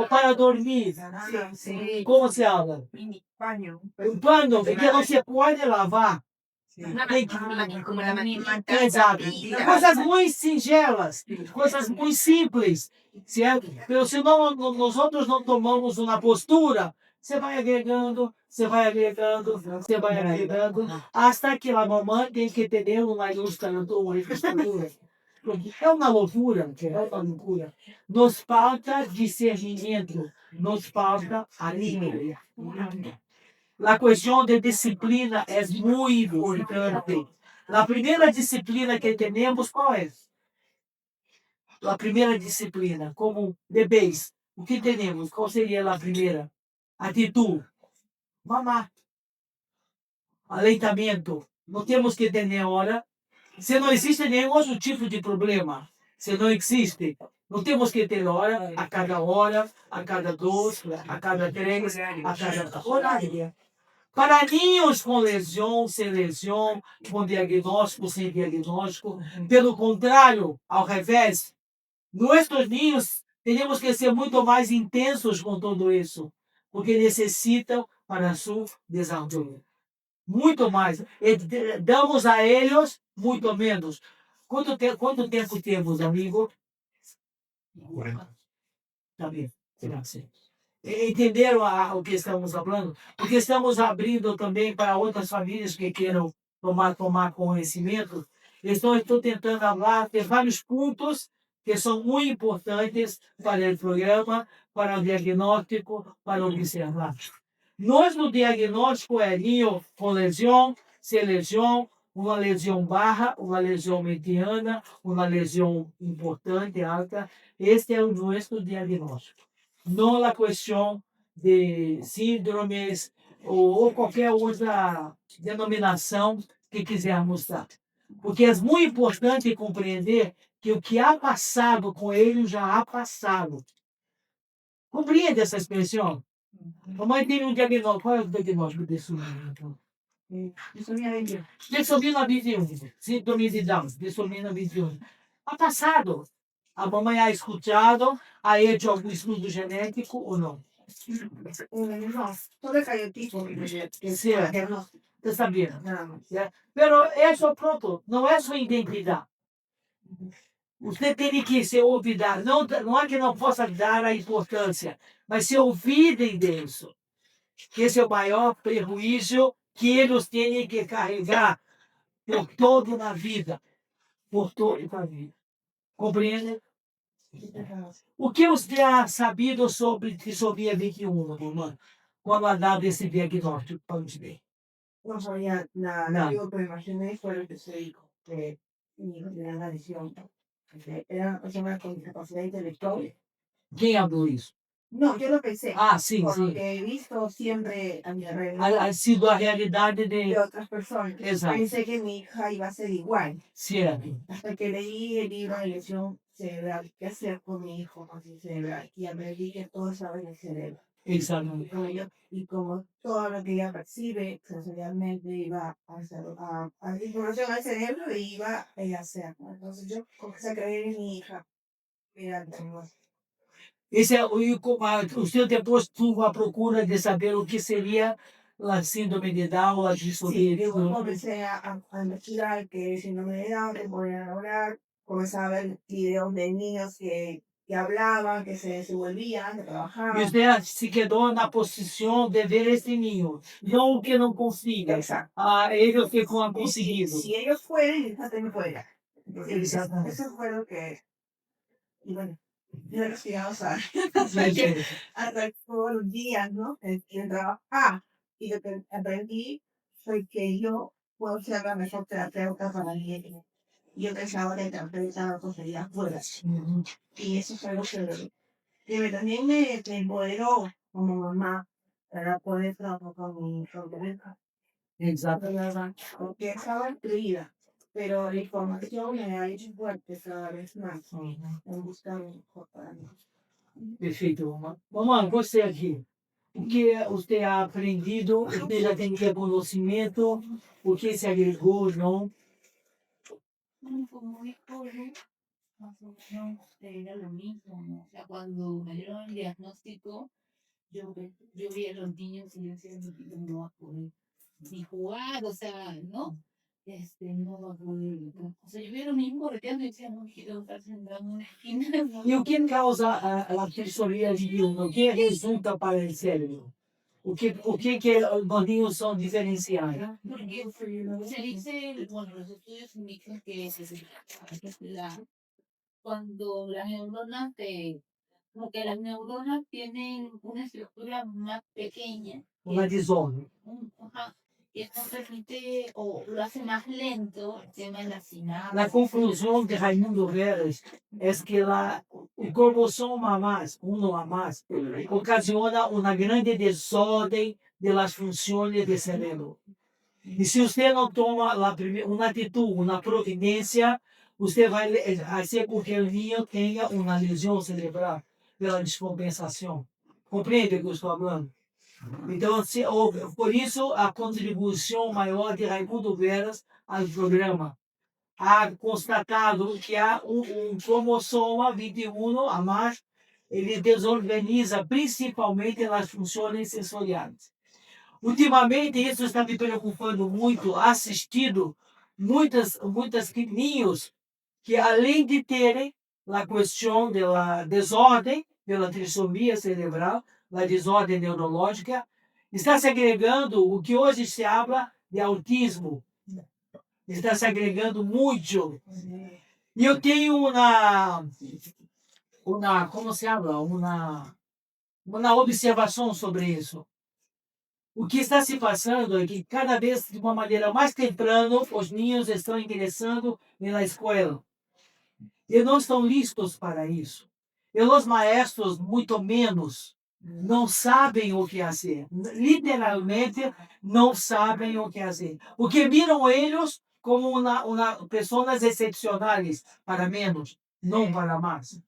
Speaker 2: para dormir. Como se chama? Um pano, porque não se pode lavar. Tem que... Exato. Coisas muito singelas, coisas muito simples. Certo? Senão nós outros não tomamos uma postura. Você vai agregando, você vai agregando, você vai agregando, hasta que a mamãe tem que ter uma ilustradora. É uma loucura, é uma loucura. Nos falta discernimento, nos falta alegria. A questão de disciplina é muito importante. A primeira disciplina que temos, qual é? A primeira disciplina, como bebês, o que temos? Qual seria a primeira atitude? Mamar. Aleitamento. Não temos que ter hora. Se não existe nenhum outro tipo de problema, se não existe, não temos que ter hora, a cada 2, a cada 3, a cada horário. Para ninhos com lesão, sem lesão, com diagnóstico, sem diagnóstico, pelo contrário, ao revés, nossos ninhos temos que ser muito mais intensos com tudo isso, porque necessitam para seu desenvolvimento. Muito mais. E damos a eles muito menos. Quanto tempo temos, amigo? Tá bem. Graças. Entenderam o que estamos falando? Porque estamos abrindo também para outras famílias que queiram tomar conhecimento. Então, estou tentando falar, ter vários pontos que são muito importantes para o programa, para o diagnóstico, para observar. Nosso diagnóstico é ninho com lesão, sem lesão, uma lesão barra, uma lesão mediana, uma lesão importante, alta. Este é o nosso diagnóstico. Não a questão de síndromes ou qualquer outra denominação que quisermos dar. Porque é muito importante compreender que o que há passado com ele já há passado. Compreende essa expressão? Mamãe tem um diagnóstico. Qual é o diagnóstico desse menino? Dissomina 21. Síndrome de Down. Dissomina 21. Há passado. A mamãe ha escutado, ha hecho algum estudo genético ou não?
Speaker 5: No, solo que hay un tipo que
Speaker 2: Sí.
Speaker 5: no,
Speaker 2: Você sabia?
Speaker 5: nada más.
Speaker 2: Pero isso, pronto, não é sua identidade. Você tem que se olvidar. Não é que não possa dar a importância, mas se olvidem disso. Que esse é o maior prejuízo que eles têm que carregar por toda a vida. Por toda a vida. Compreende? O que você ha sabido sobre trissomia 21, irmã? Quando ha dado esse diagnóstico para você?
Speaker 5: No sabía nada.
Speaker 2: Nada.
Speaker 5: Yo me imaginé fue lo que se dijo, que mi hijo tenía una lesión. Era una persona con discapacidad intelectual.
Speaker 2: Quem hablou isso?
Speaker 5: No, yo lo pensé.
Speaker 2: Ah, sim,
Speaker 5: Por lo
Speaker 2: sim.
Speaker 5: que he visto siempre a mi alrededor
Speaker 2: Ha sido a realidade
Speaker 5: de
Speaker 2: de...
Speaker 5: otras personas.
Speaker 2: Exacto.
Speaker 5: Pensé que mi hija iba a ser igual.
Speaker 2: Certo.
Speaker 5: Hasta que leí el libro de lesión cerebral, qué hacer con mi hijo con lesión cerebral. Y aprendí que todo estaba en el cerebro.
Speaker 2: Exatamente.
Speaker 5: Y como todo lo que ella percibe sensorialmente iba a hacer a información al cerebro y iba a hacer. Entonces yo comencé a creer en mi hija. Mira,
Speaker 2: Esse é o senhor depois tuvo a procura de saber o que seria a síndrome de Down, a
Speaker 5: sí,
Speaker 2: disfonia de
Speaker 5: yo
Speaker 2: Down.
Speaker 5: comencé a investigar que si no me daban, que podían hablar, comencé a ver videos de niños que hablaban, que se desenvolvían, que
Speaker 2: E
Speaker 5: trabajaban.
Speaker 2: você se quedou na posição de ver esse ninho, não o que não consiga.
Speaker 5: Exacto.
Speaker 2: Ele ficou a
Speaker 5: Y
Speaker 2: conseguido.
Speaker 5: si ellos pueden, yo también puedo. Entonces,
Speaker 2: Exactamente.
Speaker 5: eso fue lo que... Y bueno, yo he estudiado, ¿sabes?
Speaker 2: Gente,
Speaker 5: Hasta todos los días, ¿no? En trabajar. Y lo que aprendí fue que yo puedo ser la mejor terapeuta para alguien. Yo pensaba que el terapeuta no conseguía fuera. Y eso fue lo que también me empoderó como mamá para poder trabajar con mi hija.
Speaker 2: exatamente.
Speaker 5: Porque estaba incluida, pero la información me ha hecho fuerte cada vez más en buscar un mejor para mí.
Speaker 2: Perfeito, mamãe. Mamãe, você aqui. O que você ha aprendido? Você já tem conhecimento? O que se agregou, não?
Speaker 4: Como muy joven, más o menos era lo mismo, ¿no? O sea, cuando me dieron el diagnóstico, yo vi a los niños y yo decía, no va a poder ni jugar, o sea, ¿no? No va a poder. O sea, yo vi a los niños correteando y decía, no quiero estar sentado en una esquina.
Speaker 2: E o que causa a trissomia de Down? O que resulta para o cérebro? O que os gordinhos são diferenciais?
Speaker 4: Porque se dice, bueno, los estudios indican que cuando las neuronas como que las neuronas tienen una estructura más pequeña.
Speaker 2: Uma desordem.
Speaker 4: Ajá, y esto permite o lo hace más lento el tema de la sinapsis.
Speaker 2: Na conclusão de Raimundo Veras é que o cromossoma a mais, ocasiona uma grande desordem das funções do cérebro. E se você não toma uma atitude, uma providência, você vai fazer com que o ninho tenha uma lesão cerebral pela descompensação. Compreende o que eu estou falando? Então, por isso, a contribuição maior de Raimundo Veras ao programa. Ha constatado que há um cromossoma 21 a mais, ele desorganiza principalmente as funções sensoriais. Ultimamente, isso está me preocupando muito, assistido muitas ninhos que além de terem a questão da desordem, pela trissomia cerebral, a desordem neurológica, está se agregando o que hoje se habla de autismo. Está se agregando muito. E eu tenho como se habla? Uma observação sobre isso. O que está se passando é que cada vez de uma maneira mais temprana os ninhos estão ingressando na escola e não estão listos para isso. E os maestros, muito menos, não sabem o que fazer. Literalmente, não sabem o que fazer. Porque miram eles como pessoas excepcionais, para menos, não para mais.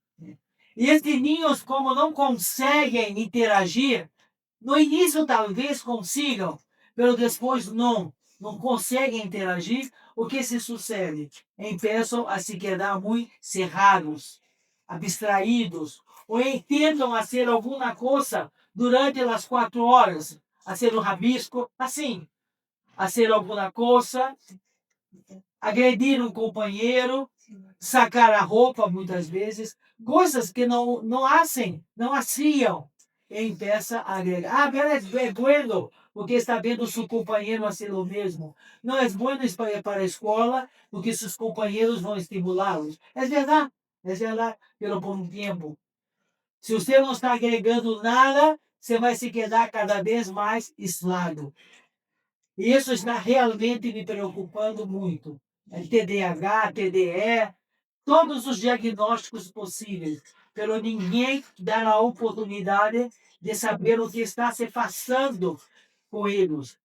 Speaker 2: E estes ninhos, como não conseguem interagir, no início talvez consigam, mas depois não conseguem interagir. O que se sucede? Começam a se quedar muito cerrados, abstraídos, ou tentam fazer alguma coisa durante as 4 horas, fazer um rabisco, assim, fazer alguma coisa, agredir um companheiro, sacar a roupa muitas vezes, coisas que não fazem, não faziam. E começa a agregar. Ah, mas é bueno, porque está vendo seu companheiro fazer o mesmo. Não é bueno ir para a escola, porque seus companheiros vão estimulá-los. É verdade, mas por um tempo. Se você não está agregando nada, você vai se quedar cada vez mais aislado. E isso está realmente me preocupando muito. É TDAH, TDE, todos os diagnósticos possíveis, pero ninguém dá a oportunidade de saber o que está se passando com eles.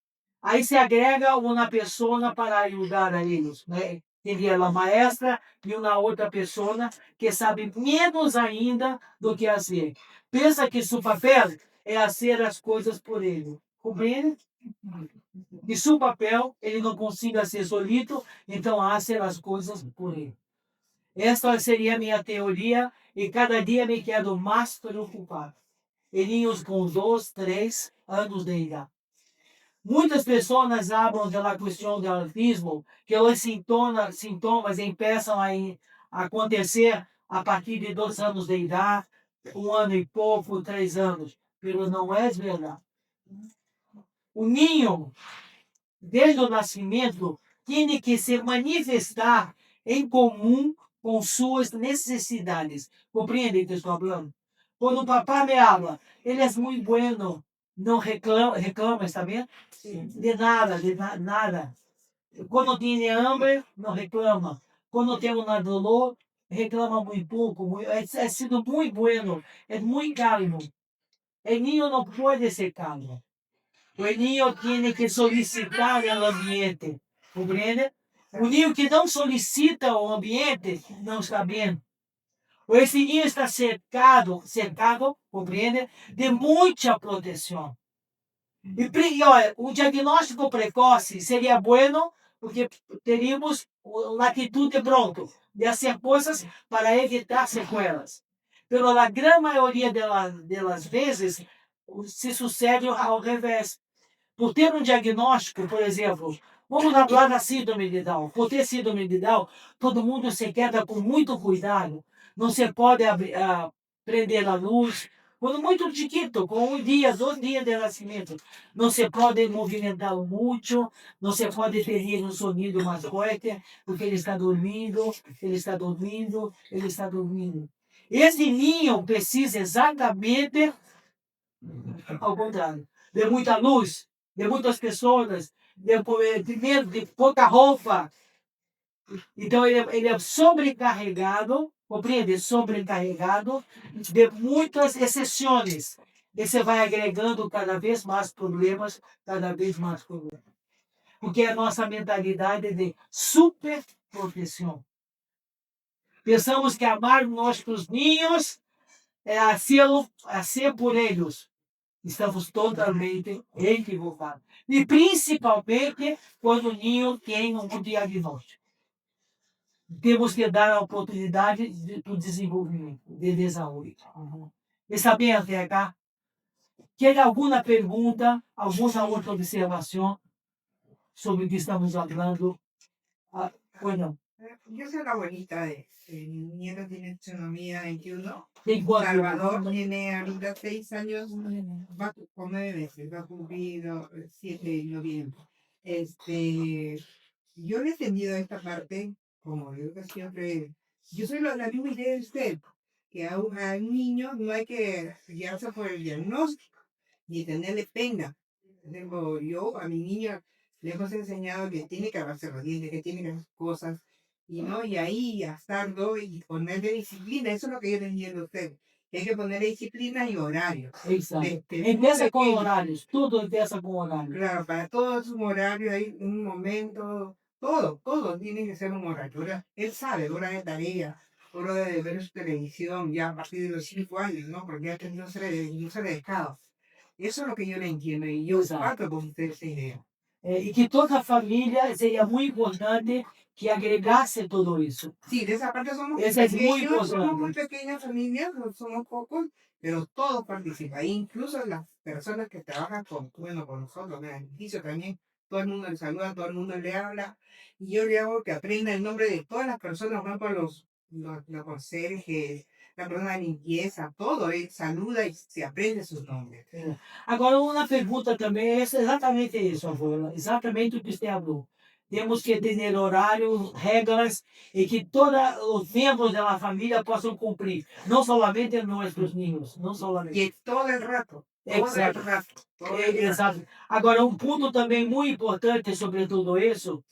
Speaker 2: Aí se agrega uma pessoa para ajudar a eles, né? Teria a maestra e uma outra pessoa que sabe menos ainda do que fazer. Pensa que seu papel é fazer as coisas por ele. Compreende? E seu papel ele não consiga ser solito, então fazer as coisas por ele. Esta seria a minha teoria e cada dia me quedo mais preocupado. Eles com 2, 3 anos de idade. Muitas pessoas falam da questão do autismo, que os sintomas começam a acontecer a partir de 2 anos de idade, 1 ano e pouco, 3 anos. Mas não é verdade. O ninho, desde o nascimento, tem que se manifestar em comum com suas necessidades. Compreende o que estou falando? Quando o papai me habla, ele é muito bueno, não reclama, está vendo? De nada, nada. Quando tem hambre, não reclama. Quando tem uma dolor, reclama muito pouco. É sido muito bueno, é muito calmo. O niño não pode ser calmo. O niño tem que solicitar o ambiente. Compreende? O niño que não solicita o ambiente não está bem. Esse niño está cercado, compreende? De muita proteção. E olha, o diagnóstico precoce seria bueno porque teríamos uma atitude pronta de fazer coisas para evitar sequelas. Mas a grande maioria das vezes se sucede ao revés. Por ter um diagnóstico, por exemplo, vamos falar da síndrome de Down. Por ter síndrome de Down, todo mundo se queda com muito cuidado. Não se pode prender a luz. Quando muito chiquito, com 1 dia, 2 dias de nascimento, não se pode movimentar muito, não se pode ter um sonido mais forte, porque ele está dormindo, ele está dormindo, ele está dormindo. Esse ninho precisa exatamente ao contrário, de muita luz, de muitas pessoas, primeiro de pouca roupa. Então ele é sobrecarregado, compreende? Sobrecarregado de muitas exceções. E você vai agregando cada vez mais problemas, cada vez mais problemas. Porque é a nossa mentalidade de superproteção. Pensamos que amar nossos ninhos é ser por eles. Estamos totalmente equivocados. E principalmente quando o ninho tem um diagnóstico. Temos que dar a oportunidade do desenvolvimento, de saúde. Está bem até cá? Quer alguma pergunta, alguma outra observação sobre o que estamos falando? Ou não?
Speaker 5: Yo soy la abuelita de mi nieto, tiene fisonomía 21.
Speaker 2: Tem quantos
Speaker 5: Salvador
Speaker 2: irmãos?
Speaker 5: tiene ahorita 6 años, va con 9 meses, va a cumplir 7 de noviembre. Yo le he entendido esta parte, como digo que siempre, yo soy la misma idea de usted, que a un niño no hay que guiarse por el diagnóstico, ni tenerle pena. Por ejemplo, yo a mi niño le hemos enseñado que tiene que lavarse los dientes, que tiene que hacer cosas, y no, y ahí gastarlo y ponerle disciplina, eso es lo que yo le entiendo a usted. Hay que ponerle disciplina y horario.
Speaker 2: Exato.
Speaker 5: Desde
Speaker 2: Empieza
Speaker 5: muy
Speaker 2: com
Speaker 5: pequeño.
Speaker 2: horários, tudo empieza com horário.
Speaker 5: Claro, para todo es un horario, hay un momento, todo tiene que ser un horario. Él sabe, hora de tarea, hora de ver su televisión, ya a partir de los 5 años, ¿no? Porque ya no se le dejado. Eso es lo que yo le entiendo y yo
Speaker 2: Exato.
Speaker 5: parto con usted esa idea.
Speaker 2: E que toda a família seria muito importante que agregasse tudo isso.
Speaker 5: Sí, de esa parte somos
Speaker 2: Esa es muy
Speaker 5: pequeños, somos muy
Speaker 2: importante.
Speaker 5: pequeñas familias, no somos pocos, pero todos participan, incluso las personas que trabajan con nosotros, en el edificio también, todo el mundo le saluda, todo el mundo le habla, y yo le hago que aprenda el nombre de todas las personas, van para los conserjes, la persona de limpieza, todo, él saluda y se aprende sus nombres.
Speaker 2: Agora, uma pergunta também é exatamente isso, avó, exatamente o que você falou. Temos que ter horários, regras, e que todos os membros da família possam cumprir. Não somente nossos ninhos, não somente.
Speaker 5: Y todo el rato, todo el
Speaker 2: Exato.
Speaker 5: rato, todo el rato.
Speaker 2: Exato. Agora, um ponto também muito importante sobre tudo isso,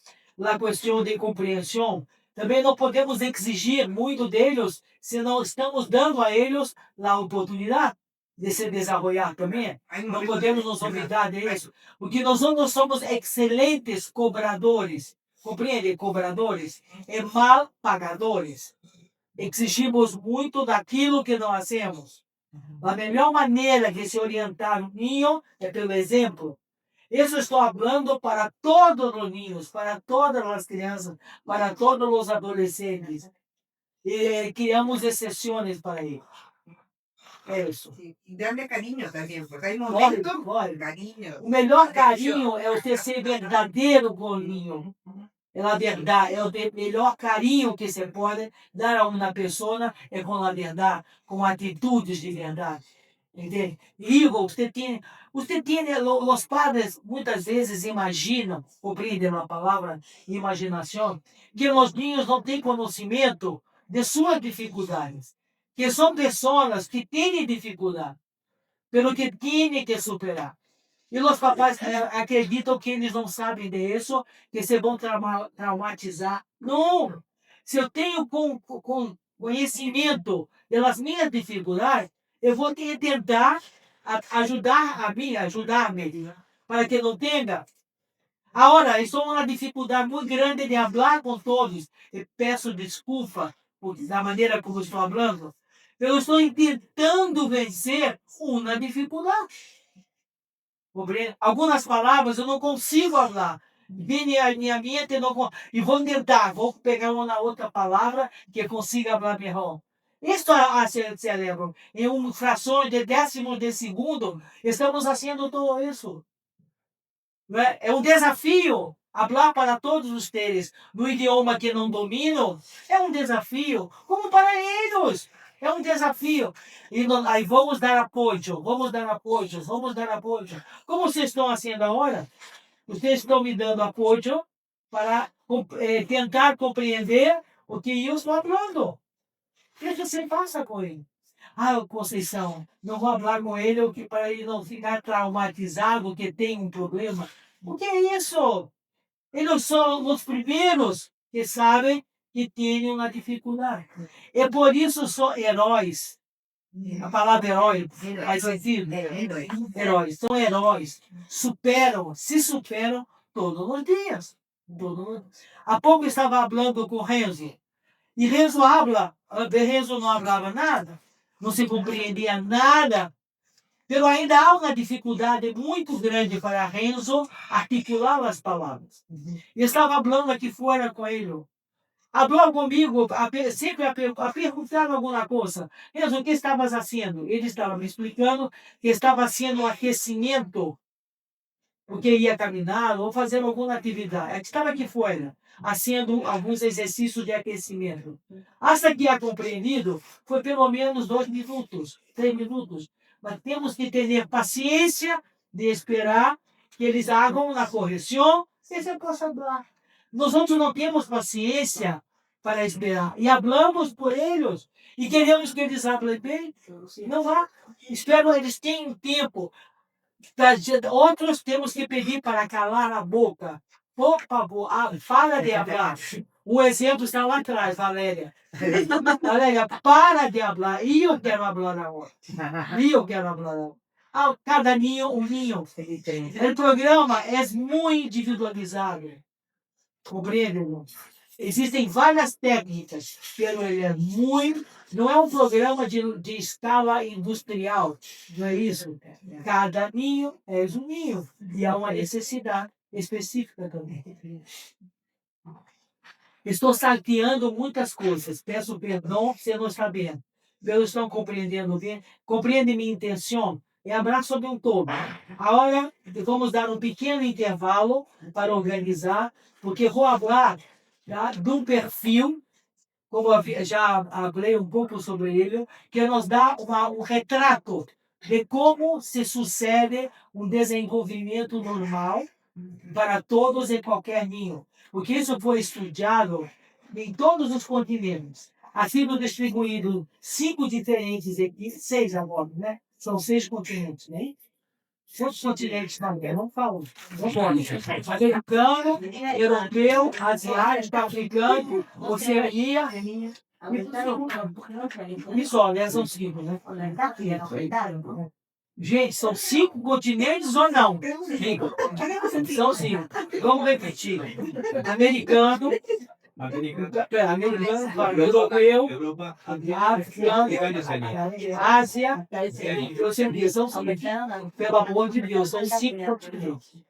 Speaker 2: a questão de compreensão, também não podemos exigir muito deles se não estamos dando a eles a oportunidade de se desenvolver também.
Speaker 5: Hay
Speaker 2: Não
Speaker 5: momentos
Speaker 2: podemos nos olvidar disso, porque nós não somos excelentes cobradores, compreende? Cobradores e mal pagadores. Exigimos muito daquilo que não hacemos. A melhor maneira de se orientar um ninho é pelo exemplo. Isso estou falando para todos os ninhos, para todas as crianças, para todos os adolescentes. E criamos exceções para eles. É isso.
Speaker 5: Sí, y darle cariño también, porque hay
Speaker 2: Lógico,
Speaker 5: momentos
Speaker 2: lógico.
Speaker 5: cariño.
Speaker 2: O melhor carinho é você ser verdadeiro com o ninho. É a verdade, é o melhor carinho que você pode dar a uma pessoa é com a verdade, com atitudes de verdade. Entende? Igor, você tem, os padres muitas vezes imaginam, compreendem a palavra imaginação, que os ninhos não têm conhecimento de suas dificuldades, que são pessoas que têm dificuldade, pelo que têm que superar. E os papais acreditam que eles não sabem disso, que se vão traumatizar. Não! Se eu tenho conhecimento das minhas dificuldades, eu vou tentar ajudar-me, para que não tenha. Agora, estou uma dificuldade muito grande de falar com todos. E peço desculpa da maneira como estou falando. Eu estou tentando vencer uma dificuldade. Algumas palavras eu não consigo falar. Vem na minha mente e vou tentar, vou pegar uma outra palavra que consiga falar melhor. Isso é cerebro. Em frações de décimos de segundo, estamos fazendo tudo isso. É um desafio. Falar para todos os seres no idioma que não dominam é um desafio, como para eles. É um desafio. E aí vamos dar apoio, vamos dar apoio. Como vocês estão fazendo agora? Vocês estão me dando apoio para tentar compreender o que eu estou falando. O que você faça com ele? Ah, Conceição, não vou falar com ele para ele não ficar traumatizado, que tem um problema. O que é isso? Eles são os primeiros que sabem que têm uma dificuldade. E por isso são heróis. A palavra herói faz sentido? Heróis. São heróis. Se superam todos os dias. Há pouco eu estava falando com Renzo. E Renzo não falava nada. Não se compreendia nada. Mas ainda há uma dificuldade muito grande para Renzo articular as palavras. Eu estava falando aqui fora com ele. Falou comigo, sempre a perguntar alguma coisa. Renzo, o que estavas fazendo? Ele estava me explicando que estava fazendo um aquecimento, porque ia caminhar ou fazer alguma atividade. Estava aqui fora. fazendo alguns exercícios de aquecimento. Hasta que é compreendido, foi pelo menos 2 minutos, 3 minutos. Mas temos que ter paciência de esperar que eles hagam a correção e se possa falar. Nós não temos paciência para esperar. E falamos por eles. E queremos que eles falem bem. Não vá. Espero eles tenham tempo. Outros temos que pedir para calar a boca. Por favor, para de falar. O exemplo está lá atrás, Valéria. Valéria, para de falar. E eu quero falar agora. Cada ninho, um ninho. O programa é muito individualizado. Compreende, irmão? Existem várias técnicas, mas ele é muito. Não é um programa de escala industrial, não é isso? Cada ninho é um ninho e há uma necessidade específica também. Estou salteando muitas coisas, peço perdão se não está bem. Eles estão compreendendo bem? Compreende minha intenção? É abraço sobre um todo. Agora, vamos dar um pequeno intervalo para organizar, porque vou falar de um perfil, como já falei um pouco sobre ele, que nos dá um retrato de como se sucede um desenvolvimento normal para todos e qualquer ninho. Porque isso foi estudado em todos os continentes. Ha sido distribuído 5 diferentes equipes, 6 agora, né? São 6 continentes, né? 6 continentes também, não falo. Não pode. Americano, europeu, asiático, africano, Oceania. Isso, olha, são 5, né? Gente, são 5 continentes ou não? 5. São 5. Vamos repetir. Americano, europeu, Ásia, Oceania. São 5. Pelo amor de Deus, são 5 continentes.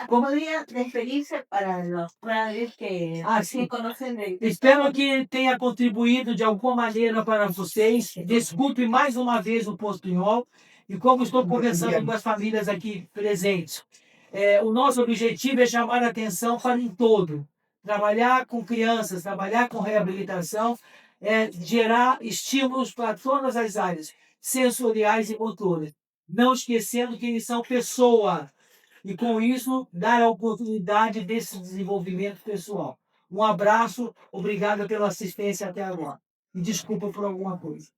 Speaker 4: Podría referirse para los padres que
Speaker 2: sim.
Speaker 4: conocen de...
Speaker 2: Espero que tenha contribuído de alguma maneira para vocês. Desculpe mais uma vez o portunhol. E como estou conversando com as famílias aqui presentes, o nosso objetivo é chamar a atenção para um todo. Trabalhar com crianças, trabalhar com reabilitação, gerar estímulos para todas as áreas, sensoriais e motoras. Não esquecendo que eles são pessoas. E com isso, dar a oportunidade desse desenvolvimento pessoal. Um abraço, obrigado pela assistência até agora. E desculpa por alguma coisa.